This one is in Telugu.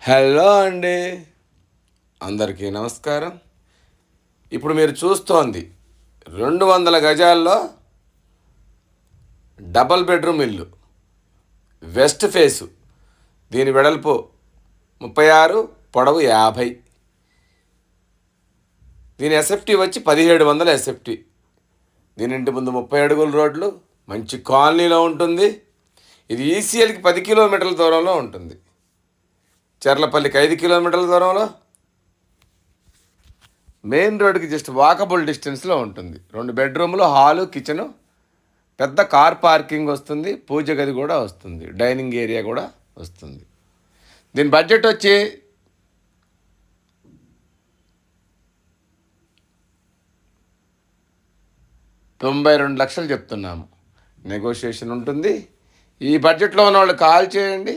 హలో అండి, అందరికీ నమస్కారం. ఇప్పుడు మీరు చూస్తోంది 200 గజాల్లో డబల్ బెడ్రూమ్ ఇల్లు, వెస్ట్ ఫేసు. దీని వెడల్పు 36, పొడవు 50. దీని ఎస్ఎఫ్టీ వచ్చి 1700 ఎస్ఎఫ్టీ. దీని ఇంటి ముందు 30 అడుగుల రోడ్లు, మంచి కాలనీలో ఉంటుంది. ఇది ఈసీఎల్కి 10 కిలోమీటర్ల దూరంలో ఉంటుంది. చర్లపల్లికి 5 కిలోమీటర్ల దూరంలో, మెయిన్ రోడ్కి జస్ట్ వాకబుల్ డిస్టెన్స్లో ఉంటుంది. 2 బెడ్రూములు, హాలు, కిచెను, పెద్ద కార్ పార్కింగ్ వస్తుంది, పూజ గది కూడా వస్తుంది, డైనింగ్ ఏరియా కూడా వస్తుంది. దీని బడ్జెట్ వచ్చి 92 లక్షలు చెప్తున్నాము. నెగోషియేషన్ ఉంటుంది. ఈ బడ్జెట్లో ఉన్న వాళ్ళు కాల్ చేయండి.